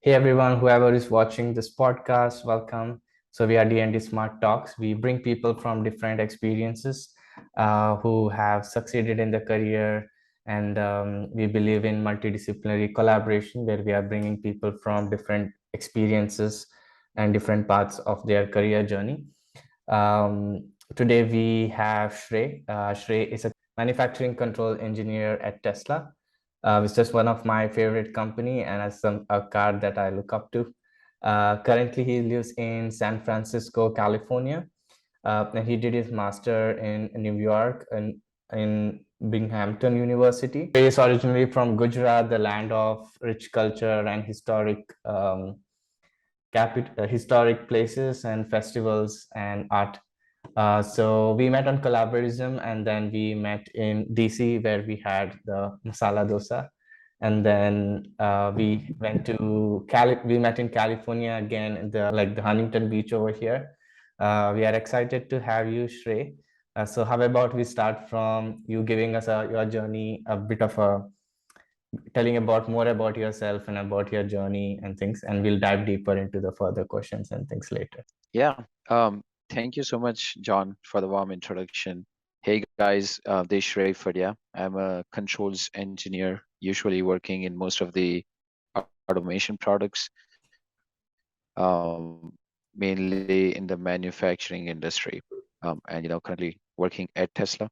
Hey everyone, whoever is watching this podcast, welcome. So we are D&D Smart Talks. We bring people from different experiences who have succeeded in their career, and we believe in multidisciplinary collaboration where we are bringing people from different experiences and different parts of their career journey. Today we have Shrey. Shrey is a manufacturing control engineer at Tesla, which is one of my favorite company and as a car that I look up to. Currently, he lives in San Francisco, California, and he did his master in New York and in Binghamton University. He is originally from Gujarat, the land of rich culture and historic places and festivals and art. So we met on collaborism, and then we met in DC where we had the masala dosa, and then we went to Cali. We met in California again, in the Huntington Beach over here. We are excited to have you, Shrey. So how about we start from you giving us your journey, a bit of a telling about more about yourself and about your journey and things, and we'll dive deeper into the further questions and things later. Yeah. Thank you so much, John, for the warm introduction. Hey guys, this is Shrey Fadia. I'm a controls engineer, usually working in most of the automation products, mainly in the manufacturing industry. And currently working at Tesla.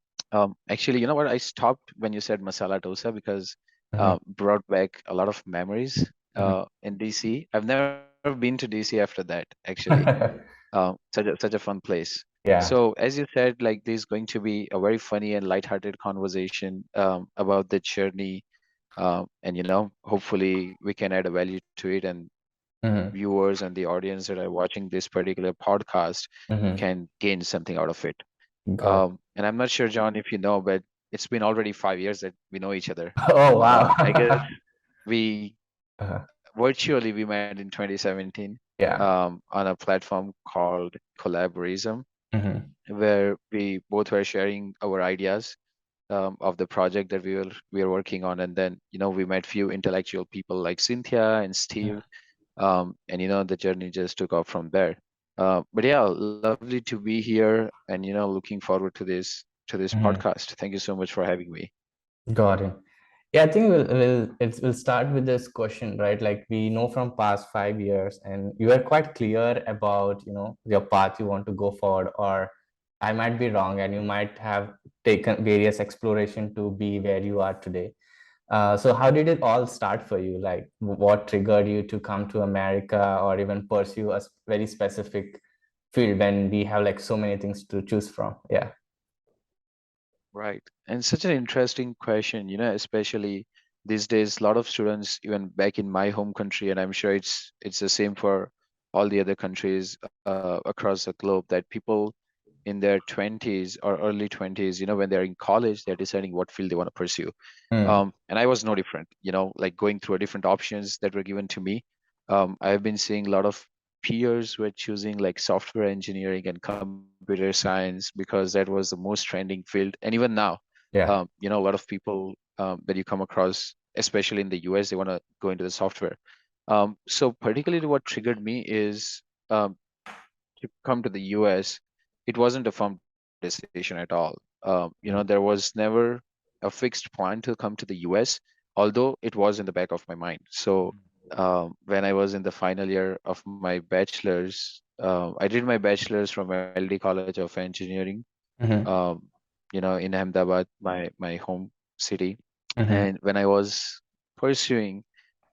Actually, you know what? I stopped when you said masala dosa because Mhm. brought back a lot of memories Mhm. in DC. I've never been to DC after that, actually. Such a fun place. So Yeah. as you said, like this is going to be a very funny and lighthearted conversation about the journey, and hopefully we can add a value to it, and Mhm. viewers and the audience that are watching this particular podcast Mhm. can gain something out of it. Got it. And I'm not sure, John, if you know, but it's been already 5 years that we know each other. Oh, wow. I guess we Uh-huh. virtually we met in 2017 Yeah. on a platform called Collaborism, Mhm. where we both were sharing our ideas of the project that we are working on, and then we met few intellectual people like Cynthia and Steve, and the journey just took off from there. But yeah, lovely to be here, and looking forward to this Mhm. podcast. Thank you so much for having me. Got it. Yeah, I think we'll start with this question, right? Like we know from past 5 years, and you are quite clear about, your path you want to go forward, or I might be wrong, and you might have taken various exploration to be where you are today. So how did it all start for you? Like what triggered you to come to America or even pursue a very specific field when we have like so many things to choose from? Yeah. Right. And such an interesting question, especially these days, a lot of students, even back in my home country, and I'm sure it's the same for all the other countries across the globe, that people in their 20s or early 20s, when they're in college, they're deciding what field they want to pursue. Mm. And I was no different, like going through different options that were given to me. I've been seeing a lot of peers were choosing like software engineering and computer science because that was the most trending field. And even now, Yeah. a lot of people that you come across, especially in the US, they want to go into the software. So particularly what triggered me is to come to the US. It wasn't a firm decision at all. There was never a fixed plan to come to the US, although it was in the back of my mind. So when I was in the final year of my bachelor's, I did my bachelor's from LD College of Engineering, Mm-hmm. um, in Ahmedabad, my home city. Mm-hmm. And when I was pursuing,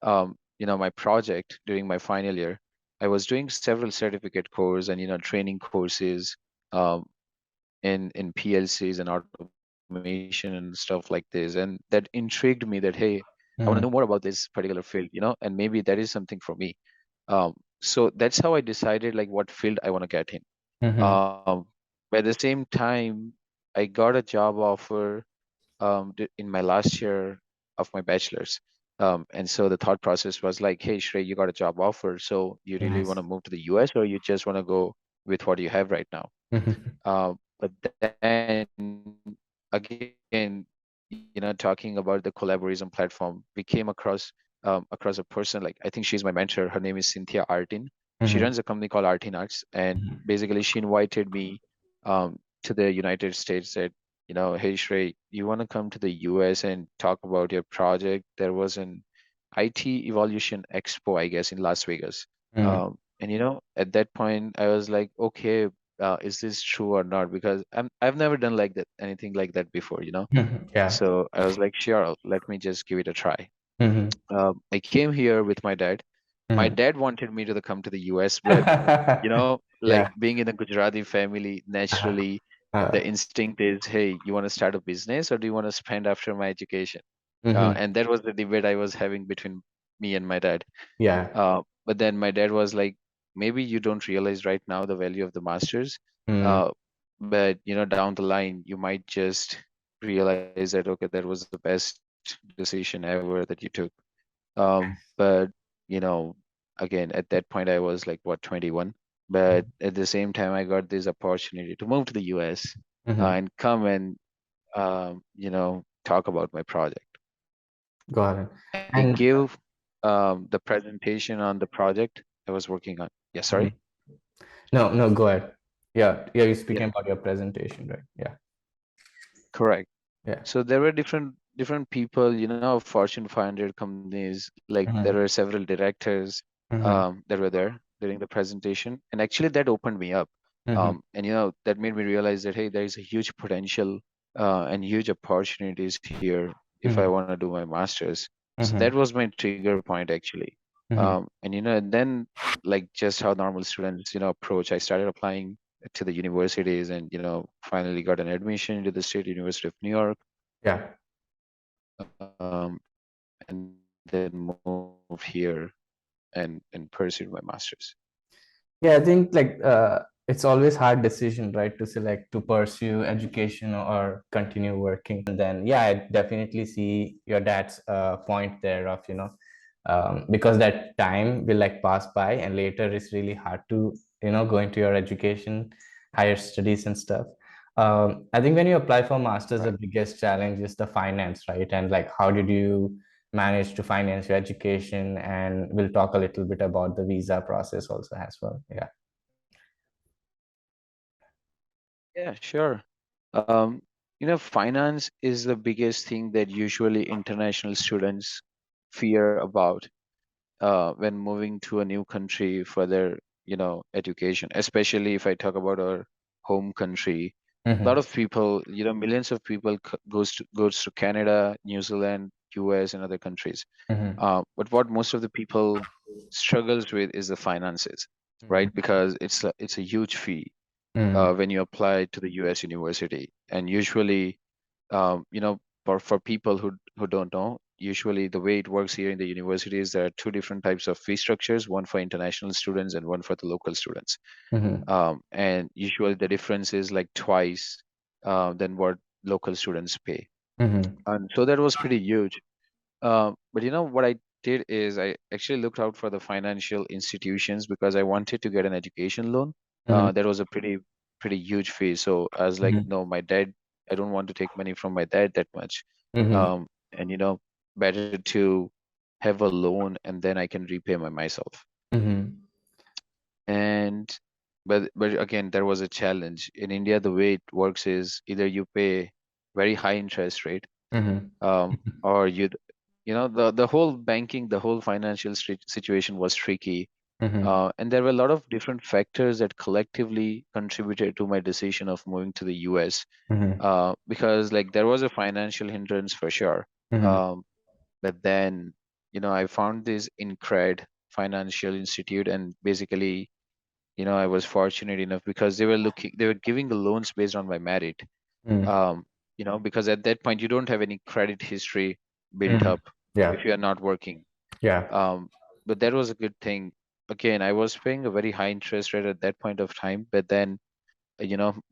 my project during my final year, I was doing several certificate course and training courses um, in PLCs and automation and stuff like this, and that intrigued me that hey, I want to know more about Mm-hmm. this particular field, and maybe that is something for me. So that's how I decided like what field I want to get in. Mm-hmm. But at the same time, I got a job offer in my last year of my bachelor's. And so the thought process was like, hey, Shrey, you got a job offer. So you really want Nice. to move to the US, or you just want to go with what you have right now? Mm-hmm. But then again, talking about the collaborism platform, we came across across a person, like I think she's my mentor. Her name is Cynthia Artin. She Mm-hmm. runs a company called Artin Arts, and basically she invited me to the United States. Said, hey Shrey, you want to come to the US and talk about your project? There was an IT Evolution Expo, I guess, in Las Vegas. Mm-hmm. And at that point, I was like, okay, is this true or not? Because I've never done like that, anything like that before. Yeah. So I was like, sure, let me just give it a try. Mm-hmm. I came here with my dad. My Mm-hmm. dad wanted me to come to the US, but like Yeah. being in a Gujarati family, Uh-huh. naturally, Uh, the instinct is, hey, you want to start a business or do you want to spend after my education? mm-hmm. And that was the debate I was having between me and my dad. Yeah. But then my dad was like, maybe you don't realize right now the value of the masters, Mm. uh, but down the line you might just realize that okay, that was the best decision ever that you took. But you know, again, at that point I was like what 21, but at the same time I got this opportunity to move to the US Mm-hmm. and come and talk about my project. Got it. I And give the presentation on the project I was working on. Yeah, mhm. sorry. No, no, go ahead. Yeah, yeah, you're speaking Yeah, about your presentation, right? Yeah, correct. yeah. So there were different people, Fortune 500 companies. Like there were Mm-hmm. several directors Mm-hmm. that were there during the presentation, and actually that opened me up. Mm-hmm. And that made me realize that hey, there is a huge potential and huge opportunities here if I Mm-hmm. want to do my master's. So that Mm-hmm. was my trigger point actually. Mm-hmm. And then like just how normal students approach, I started applying to the universities and finally got an admission into the State University of New York, Yeah. and then moved here and pursued my master's. Yeah, I think like it's always hard decision, right, to select to pursue education or continue working. And then yeah, I definitely see your dad's point there of, because that time will like pass by and later it's really hard to, go into your education, higher studies and stuff. I think when you apply for masters, the Right. biggest challenge is the finance, right? And like, how did you manage to finance your education? And we'll talk a little bit about the visa process also as well. Yeah. Yeah, sure. Finance is the biggest thing that usually international students fear about when moving to a new country for their, education, especially if I talk about our home country. A lot Mm-hmm. of people, millions of people goes to Canada, New Zealand, US, and other countries. Mm-hmm. But what most of the people struggles with is the finances, right? Because it's a huge fee Mm-hmm. when you apply to the US university. And usually, for people who don't know, usually the way it works here in the university is there are two different types of fee structures, one for international students and one for the local students. Mm-hmm. And usually the difference is like twice than what local students pay. Mm-hmm. And so that was pretty huge. But what I did is I actually looked out for the financial institutions because I wanted to get an education loan. Mm-hmm. That was a pretty huge fee. So I was like, Mm-hmm. no, my dad, I don't want to take money from my dad that much. Mm-hmm. And better to have a loan and then I can repay myself. Mm-hmm. And but again, there was a challenge. In India, the way it works is either you pay very high interest rate, Mm-hmm. or the whole banking, the whole financial situation was tricky. Mm-hmm. And there were a lot of different factors that collectively contributed to my decision of moving to the US. Mm-hmm. Because like there was a financial hindrance for sure. Mm-hmm. Um, but then, I found this Incred Financial Institute, and basically, I was fortunate enough because they were giving the loans based on my merit. Mm-hmm. Um, because at that point you don't have any credit history built Mm-hmm. up Yeah. if you are not working. Yeah. Um, but that was a good thing. Again, I was paying a very high interest rate at that point of time, but then,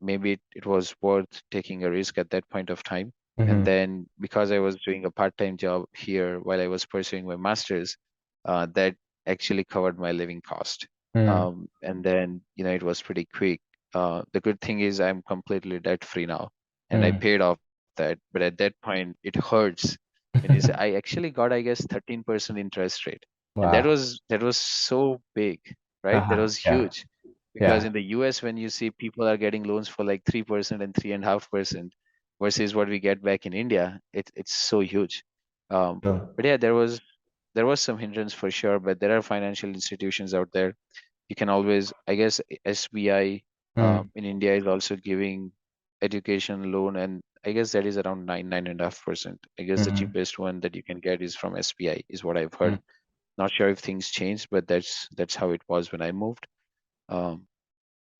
maybe it was worth taking a risk at that point of time. And Mm-hmm. then because I was doing a part-time job here while I was pursuing my master's, that actually covered my living cost. Mm-hmm. And then, it was pretty quick. The good thing is I'm completely debt free now, and I Mm-hmm. paid off that. But at that point, it hurts when you say I actually got, I guess, 13% interest rate. And Wow. that was so big, right? That Uh-huh. was Yeah. huge. Because Yeah. in the US, when you see people are getting loans for like 3% and 3.5% versus what we get back in India, it's so huge. True. But yeah, there was some hindrance for sure, but there are financial institutions out there. You can always, I guess, SBI Mm, in India is also giving education loan, and I guess that is around 9.5%. I guess the mm, cheapest one that you can get is from SBI, is what I've heard. mm. Not sure if things changed, but that's how it was when I moved. Um,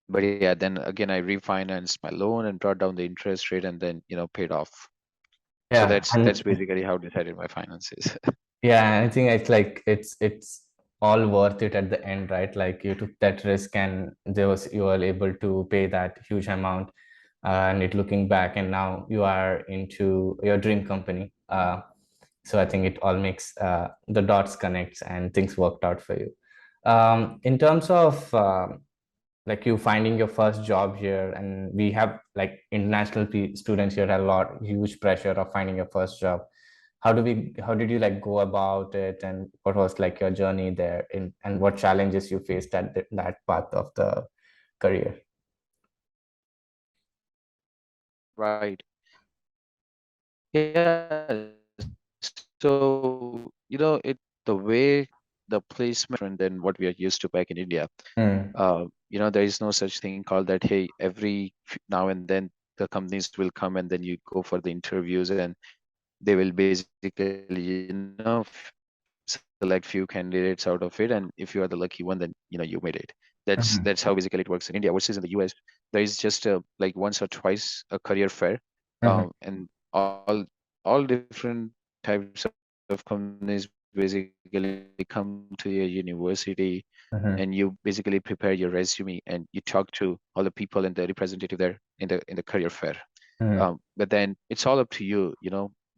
but yeah, then again, I refinanced my loan and brought down the interest rate, and then paid off. So Yeah. that's And basically how I decided my finances. yeah, I think it's like it's all worth it at the end, right? Like you took that risk and you were able to pay that huge amount, and it looking back, and now you are into your dream company. So I think it all makes the dots connects and things worked out for you. In terms of like you finding your first job here, and we have like international students here, a lot huge pressure of finding your first job. How did you like go about it, and what was like your journey there in, and what challenges you faced at that path of the career? Right. Yeah. So, the way the placement different than what we are used to back in India. Mm, There is no such thing called that, hey, now and then the companies will come and then you go for the interviews and they will basically, select few candidates out of it. And if you are the lucky one, then, you made it. That's how basically it works in mhm, India versus in the US. There is just like once or twice a career fair. mhm, And all different types of companies basically come to your university, and you basically prepare your mhm, resume and you talk to all the people and the representative there in the career fair. mhm, But then it's all up to you.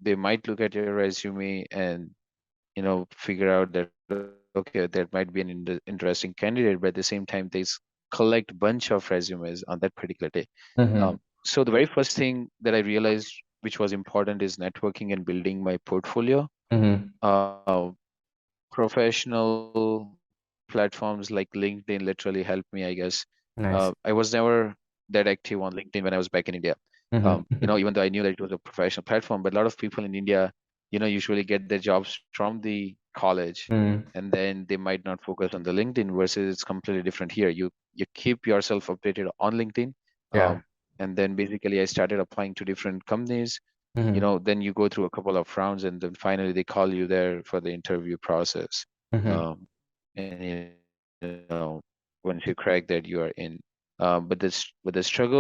They might look at your resume and figure out that, okay, that might be an interesting candidate, but at the same time collect bunch of resumes on that particular day. mhm, So the very first thing that I realized, which was important, is networking and building my portfolio. mhm. uh, Professional platforms like LinkedIn literally helped me, I guess. I Nice. was never that active on LinkedIn when I was back in India. Mhm, Even though I knew that it was a professional platform, but a lot of people in India, usually get their jobs from the college, mhm. and then they might not focus on the LinkedIn, versus it's completely different here. You keep yourself updated on LinkedIn. Yeah. Um, and then basically I started applying to different companies. Mhm, Then you go through a couple of rounds, and then finally they call you there for the interview process. mhm, um, and once you crack that, you are in. But the struggle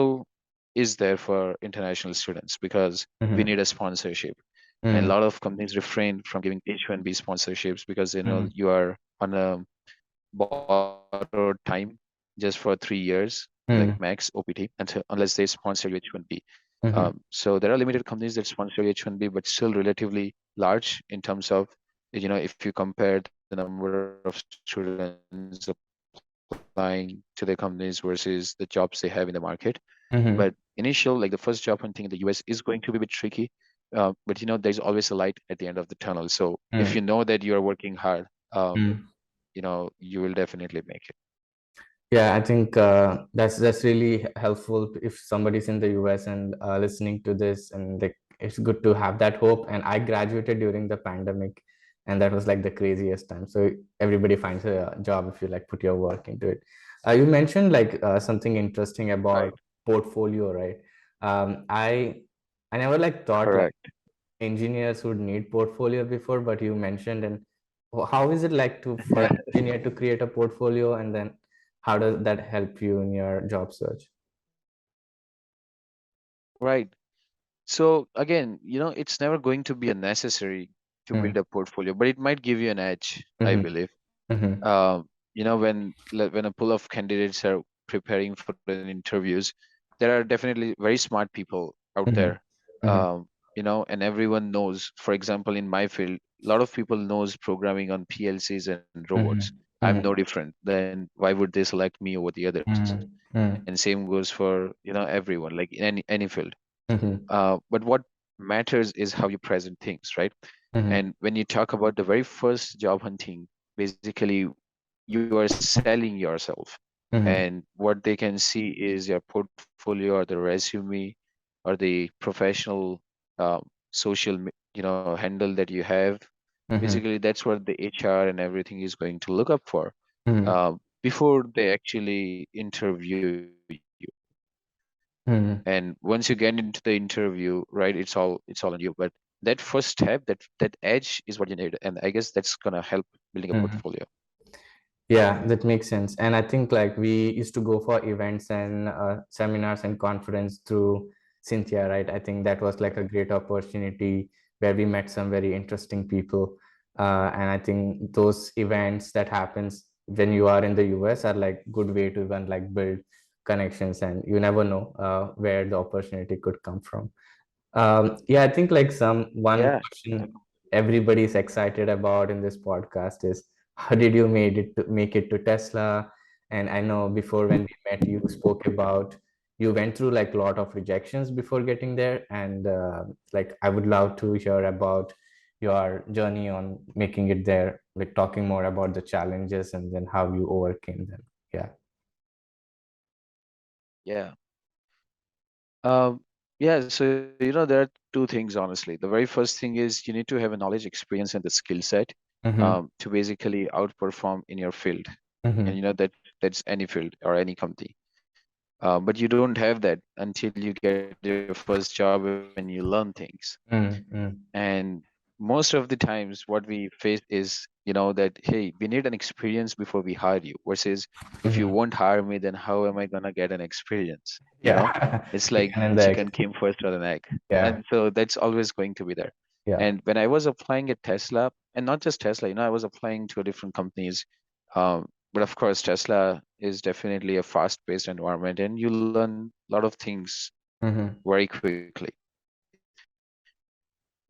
is there for international students, because we need a mhm, sponsorship, and a lot mhm, of companies refrain from giving H-1B sponsorships because they know mhm, you are on a borrowed time just for 3 years, like max mhm, OPT, unless they sponsor you H-1B. mhm, So there are limited companies that sponsor H-1B, but still relatively large in terms of, if you compare the number of students applying to the companies versus the jobs they have in the market. But initial, like the first job hunting in the US is going to be a bit tricky. But there is always a light at the end of the tunnel. So if you know that you are mhm, working hard, mhm. you will definitely make it. Yeah, I think that's really helpful if somebody's in the US and listening to this, and like it's good to have that hope. And I graduated during the pandemic, and that was like the craziest time. So everybody finds a job if you like put your work into it. You mentioned like something interesting Right. about portfolio, right? Um, I I never like thought like Correct. engineers would need portfolio before, but you mentioned. And how is it like to for an engineer to create a portfolio, and then how does that help you in your job search? Right. So again, it's never going to be a necessary to build Mm, a portfolio, but it might give you an edge, I mm-hmm, believe. mm-hmm, When a pool of candidates are preparing for an interviews, there are definitely very smart people out mm-hmm, there. mm-hmm, And everyone knows, for example, in my field, a lot of people knows programming on PLCs and robots. mm-hmm, I'm no mm-hmm, different. Then why would they select me over the others? mm-hmm, And same goes for, everyone, like in any field. mm-hmm, But what matters is how you present things, right? Mm-hmm. And when you talk about the very first job hunting, basically you are selling yourself, Mm-hmm. and what they can see is your portfolio or the resume or the professional uh, handle that you have. Mm-hmm. Basically, that's what the HR and everything is going to look up for Mm-hmm. before they actually interview you. And once you Mm-hmm. get into the interview, right, it's all on you. But that first step, that edge is what you need, and I guess that's gonna help building a Mm-hmm. portfolio. Yeah, that makes sense. And I think like we used to go for events and seminars and conference through Cynthia, right? I think that was like a great opportunity where we met some very interesting people. And I think those events that happens when you are in the US are like good way to even like build connections, and you never know where the opportunity could come from. Yeah, I think like some one Yeah, question everybody's excited about in this podcast is how did you make it to Tesla? And I know before when we met, you spoke about you went through like a lot of rejections before getting there, and like I would love to hear about your journey on making it there, like talking more about the challenges and then how you overcame them. Yeah. yeah. Um, yeah, so there are two things honestly. The very first thing is you need to have a knowledge, experience, and the skill set Mm-hmm. to basically outperform in your field. And Mm-hmm. that's any field or any company. But you don't have that until you get your first job and you learn things. Mm-hmm. And most of the times, what we face is, that, hey, we need an experience before we hire you, versus if you Mm-hmm. won't hire me, then how am I gonna get an experience? Yeah. It's like Chicken and the chicken egg. came first or an egg. Yeah. And so that's always going to be there. Yeah. And when I was applying at Tesla, and not just Tesla, I was applying to different companies. But of course, Tesla is definitely a fast-paced environment, and you learn a lot of things Mm-hmm. very quickly.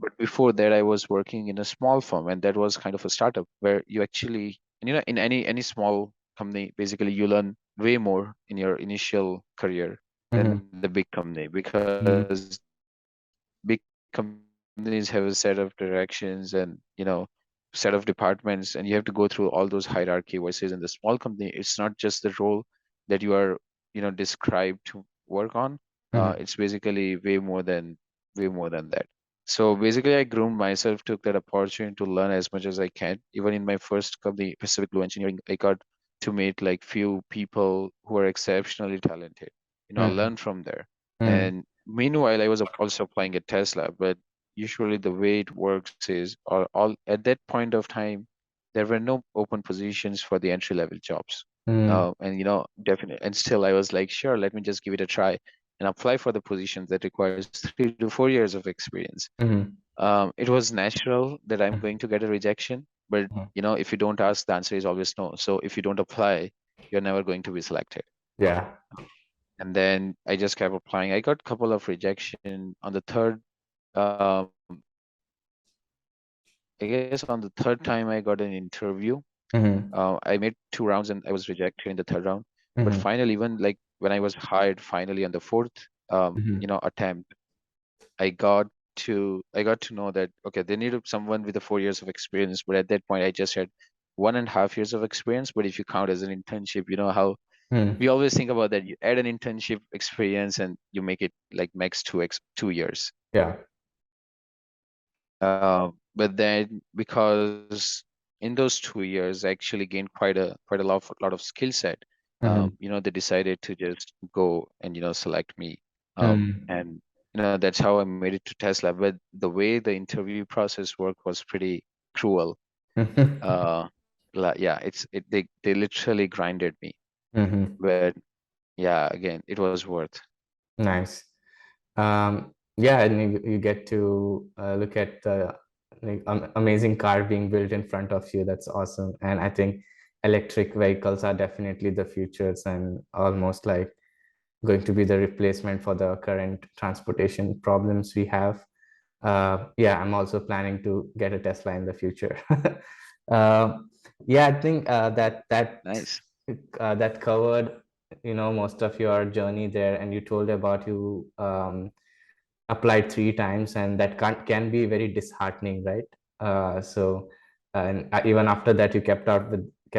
But before that, I was working in a small firm, and that was kind of a startup where you actually, and in any small company, basically you learn way more in your initial career than the Mm-hmm. big company, because Mm-hmm. big companies have a set of directions and set of departments, and you have to go through all those hierarchy. Versus in the small company, it's not just the role that you are described to work on. It's basically Mm-hmm. way more than that. So basically, I groomed myself, took that opportunity to learn as much as I can. Even in my first company, Pacific Blue Engineering, I got to meet like few people who are exceptionally talented. I Mm-hmm. learned from there. And meanwhile, I was also applying at Tesla, but usually the way it works is, or all at that point of time, there were no open positions for the entry level jobs. Mm-hmm. And definitely, and still I was like, sure, let me just give it a try and apply for the positions that requires 3 to 4 years of experience. Mm-hmm. It was natural that I'm going to get a rejection, but Mm-hmm. if you don't ask, the answer is always no. So if you don't apply, you're never going to be selected. Yeah. And then I just kept applying. I got a couple of rejection on the third. Um, I guess on the third time I got an interview. Mm-hmm. I made 2 rounds and I was rejected in the third round. But Mm-hmm. finally, even like when I was hired finally on the fourth, Mm-hmm. attempt, I got to know that okay, they needed someone with the 4 years of experience, but at that point I just had 1.5 years of experience. But if you count as an internship, you know how Mm-hmm. we always think about that. You add an internship experience and you make it like max 2 years. Yeah. But then because in those 2 years I actually gained quite a lot of skill set. Mm-hmm. They decided to just go and select me. Mm-hmm. And that's how I made it to Tesla. But the way the interview process worked was pretty cruel. Uh, yeah, they literally grinded me. Mm-hmm. But yeah, again, it was worth. Nice. Yeah, and you get to look at the like, amazing car being built in front of you. That's awesome. And I think electric vehicles are definitely the futures and almost like going to be the replacement for the current transportation problems we have. Yeah, I'm also planning to get a Tesla in the future. uh, yeah, I think Nice. that covered most of your journey there, and you told about you applied 3 times, and that can be very disheartening, right? So and even after that, you kept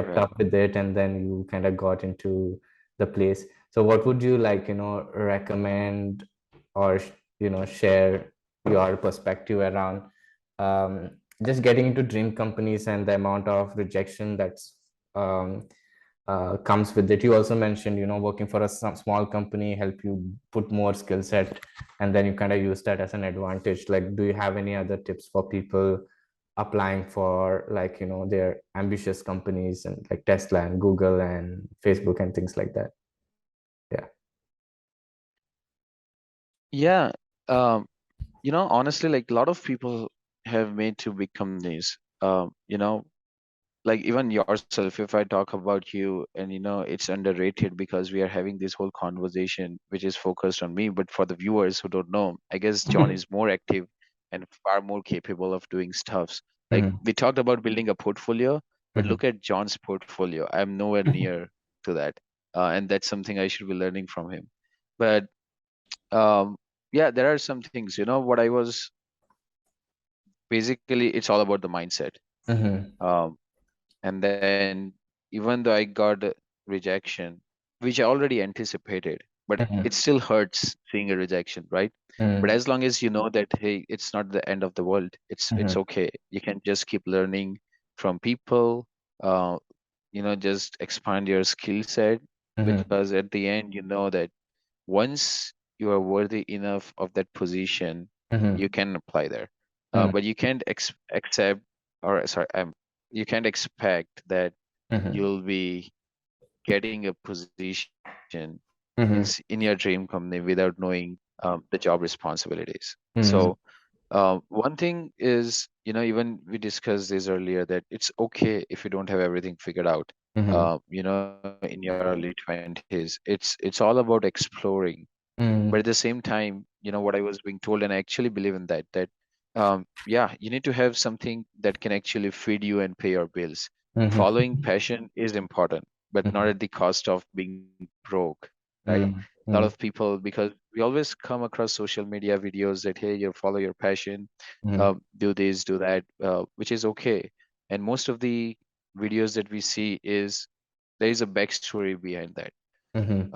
Right. up with it, and then you kind of got into the place. So what would you like, recommend, or share your perspective around um, just getting into dream companies and the amount of rejection that's um, comes with it. You also mentioned, working for a small company help you put more skill set, and then you kind of use that as an advantage. Like, do you have any other tips for people applying for, like, their ambitious companies and like Tesla and Google and Facebook and things like that? Yeah. Yeah. Um, honestly, like a lot of people have made to big companies. Like even yourself, if I talk about you, and it's underrated because we are having this whole conversation which is focused on me, but for the viewers who don't know, I guess John is more active and far more capable of doing stuffs. Like Mhm, we talked about building a portfolio, but mhm, look at John's portfolio. I'm nowhere near to that, and that's something I should be learning from him. But um, yeah, there are some things. What I was basically, it's all about the mindset. mhm, Um, and then even though I got rejection, which I already anticipated, but it mhm, still hurts seeing a rejection, right? But mhm, as long as you know that, hey, it's not the end of the world, it's mhm, okay. You can just keep learning from people, uh, just expand your skill set, mhm, because at the end, you know that once you are worthy enough of that position, you mhm, can apply there. mhm, But you can't accept, or sorry, you can't expect that mhm, you'll be getting a position in your mhm, dream company without knowing the job responsibilities. So mhm, one thing is, even we discussed this earlier, that it's okay if you don't have everything figured out. mhm, In your early 20s, it's all about exploring. But at the same mhm, time, what I was being told, and I actually believe in that yeah, you need to have something that can actually feed you and pay your bills. Following mhm, passion is important, but not mhm, at the cost of being broke, right? mhm, A lot of mhm, people, because we always come across social media videos that, hey, you follow your passion, mhm, do this, do that, which is okay. And most of the videos that we see is there is a backstory behind that. mhm,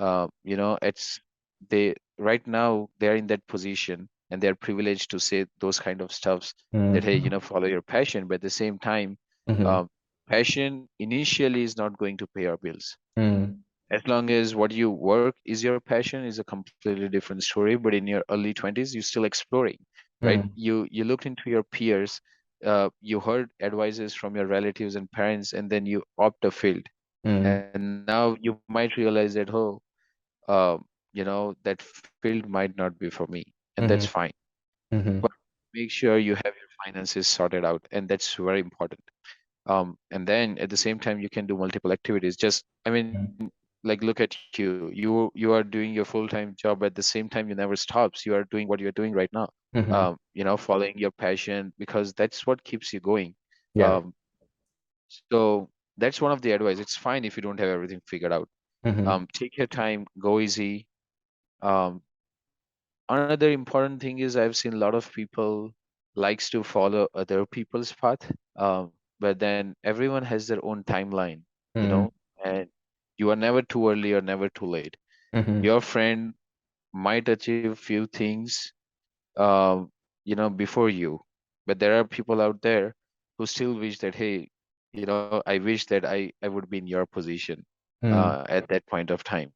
It's they right now they're in that position and they're privileged to say those kind of stuffs, that, hey, mhm, follow your passion, but at the same time, mhm, uh, passion initially is not going to pay your bills. mhm, As long as what you work is your passion is a completely different story. But in your early 20s, you're still exploring, right? mhm, You looked into your peers, you heard advices from your relatives and parents, and then you opt a field. mhm, And now you might realize that, oh, that field might not be for me, and that's fine. mhm, But mhm, make sure you have your finances sorted out, and that's very important. And then at the same time, you can do multiple activities. Just, I mean, like, look at you are doing your full-time job, at the same time you never stops. You are doing what you're doing right now. mhm. Following your passion, because that's what keeps you going. Yeah. Um, so that's one of the advice. It's fine if you don't have everything figured out. Mhm, Take your time, go easy. Um, Another important thing is, I've seen a lot of people likes to follow other people's path, but then everyone has their own timeline, you mhm, know, and you are never too early or never too late. mhm, Your friend might achieve few things, um, before you, but there are people out there who still wish that, hey, I wish that I would be in your position mhm. at that point of time.